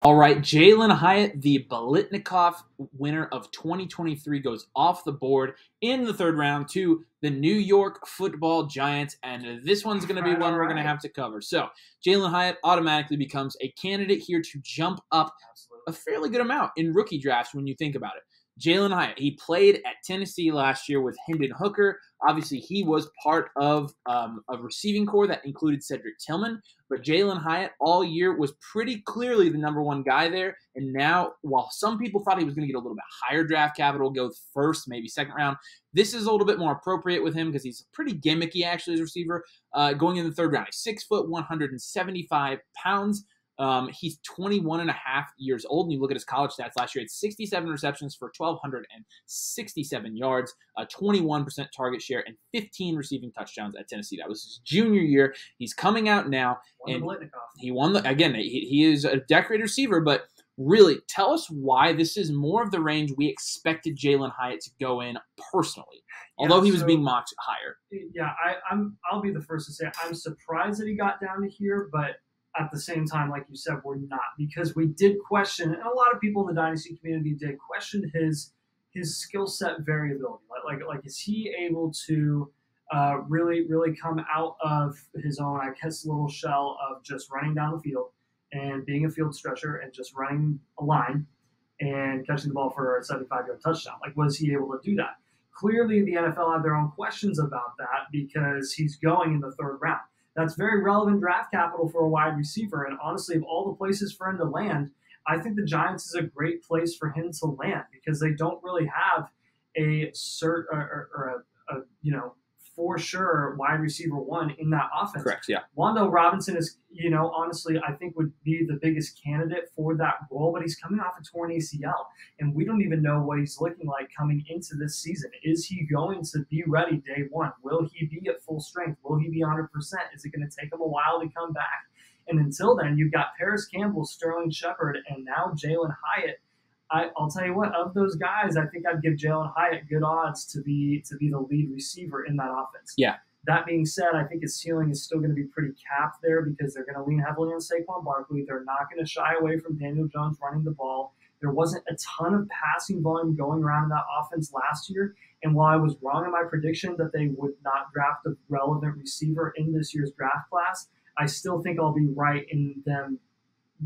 All right, JALIN HYATT, the Bolitnikoff winner of 2023, goes off the board in the third round to the New York Football Giants, and this one's going to be one we're going to have to cover. So JALIN HYATT automatically becomes a candidate here to jump up a fairly good amount in rookie drafts when you think about it. JALIN HYATT, he played at Tennessee last year with Hendon Hooker. Obviously, he was part of a receiving corps that included Cedric Tillman. But JALIN HYATT all year was pretty clearly the number one guy there. And now, while some people thought he was going to get a little bit higher draft capital, go first, maybe second round, this is a little bit more appropriate with him because he's pretty gimmicky, actually, as a receiver. Going in the third round, he's 6 foot, 175 pounds. He's 21 and a half years old, and you look at his college stats last year, he had 67 receptions for 1,267 yards, a 21% target share, and 15 receiving touchdowns at Tennessee. That was his junior year. He's coming out now, and he won the, again, he is a decorated receiver, but really, tell us why this is more of the range we expected JALIN HYATT to go in personally, although he was being mocked higher. Yeah, I'll be the first to say I'm surprised that he got down to here, but at the same time, like you said, we're not, because we did question, and a lot of people in the Dynasty community did question his skill set variability. Like is he able to really come out of his own, I guess, little shell of just running down the field and being a field stretcher and just running a line and catching the ball for a 75-yard touchdown? Like, was he able to do that? Clearly, the NFL had their own questions about that because he's going in the third round. That's very relevant draft capital for a wide receiver. And honestly, of all the places for him to land, I think the Giants is a great place for him to land because they don't really have a for sure wide receiver one in that offense. Correct, yeah. Wando Robinson is, honestly, I think would be the biggest candidate for that role, but he's coming off a torn ACL, and we don't even know what he's looking like coming into this season. Is he going to be ready day one? Will he be at full strength? Will he be 100%? Is it going to take him a while to come back? And until then, you've got Paris Campbell, Sterling Shepard, and now JALIN HYATT. I'll tell you what, of those guys, I think I'd give JALIN HYATT good odds to be the lead receiver in that offense. Yeah. That being said, I think his ceiling is still going to be pretty capped there because they're going to lean heavily on Saquon Barkley. They're not going to shy away from Daniel Jones running the ball. There wasn't a ton of passing volume going around in that offense last year. And while I was wrong in my prediction that they would not draft a relevant receiver in this year's draft class, I still think I'll be right in them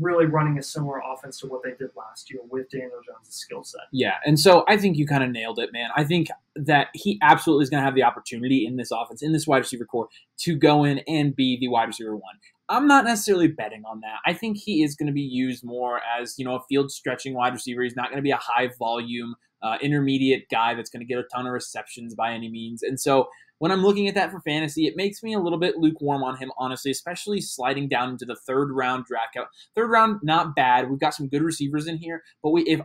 really running a similar offense to what they did last year with Daniel Jones' skill set. Yeah, and so I think you kind of nailed it, man. I think that he absolutely is going to have the opportunity in this offense, in this wide receiver core, to go in and be the wide receiver one. I'm not necessarily betting on that. I think he is going to be used more as, a field-stretching wide receiver. He's not going to be a high-volume, intermediate guy that's going to get a ton of receptions by any means. And so when I'm looking at that for fantasy, it makes me a little bit lukewarm on him, honestly, especially sliding down into the third-round draft count. Third round, not bad. We've got some good receivers in here. But if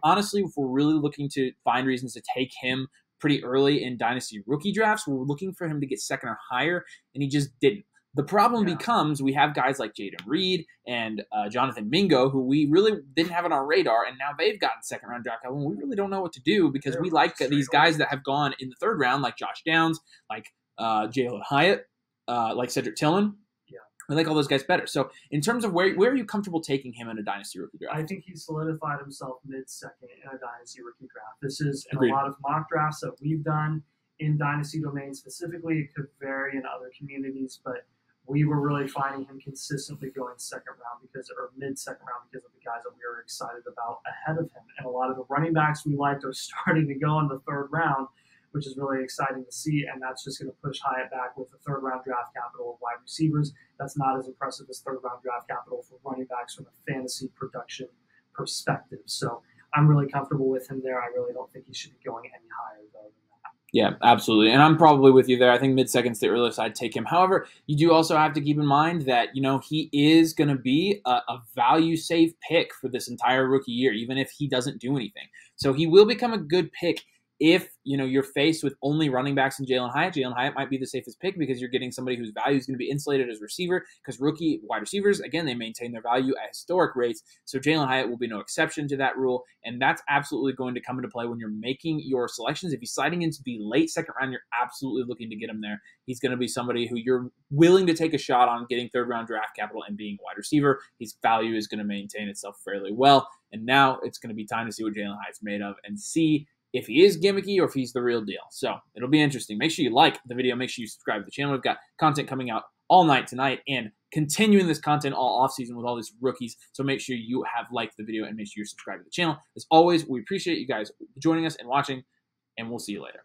we're really looking to find reasons to take him pretty early in Dynasty rookie drafts, we're looking for him to get second or higher, and he just didn't. The problem becomes we have guys like Jaden Reed and Jonathan Mingo, who we really didn't have on our radar, and now they've gotten second-round draft capital, and we really don't know what to do because we like these guys that have gone in the third round, like Josh Downs, like JALIN HYATT, like Cedric Tillman. Yeah, we like all those guys better. So in terms of where are you comfortable taking him in a Dynasty rookie draft? I think he solidified himself mid-second in a Dynasty rookie draft. This is in a lot of mock drafts that we've done in Dynasty domain specifically. It could vary in other communities, but we were really finding him consistently going second round or mid-second round because of the guys that we were excited about ahead of him. And a lot of the running backs we liked are starting to go in the third round, which is really exciting to see. And that's just going to push HYATT back with the third-round draft capital of wide receivers. That's not as impressive as third-round draft capital for running backs from a fantasy production perspective. So I'm really comfortable with him there. I really don't think he should be going any higher, though, than that. Yeah, absolutely. And I'm probably with you there. I think mid-second's the earliest I'd take him. However, you do also have to keep in mind that, he is going to be a value-safe pick for this entire rookie year, even if he doesn't do anything. So he will become a good pick if, you know, you're faced with only running backs and Jalin Hyatt might be the safest pick because you're getting somebody whose value is going to be insulated as receiver, because rookie wide receivers, again, they maintain their value at historic rates. So Jalin Hyatt will be no exception to that rule, and that's absolutely going to come into play when you're making your selections. If he's sliding into the late second round, you're absolutely looking to get him there. He's going to be somebody who you're willing to take a shot on getting third-round draft capital and being a wide receiver. His value is going to maintain itself fairly well, and now it's going to be time to see what Jalin Hyatt's made of and see if he is gimmicky or if he's the real deal. So it'll be interesting. Make sure you like the video. Make sure you subscribe to the channel. We've got content coming out all night tonight and continuing this content all offseason with all these rookies. So make sure you have liked the video and make sure you're subscribed to the channel. As always, we appreciate you guys joining us and watching, and we'll see you later.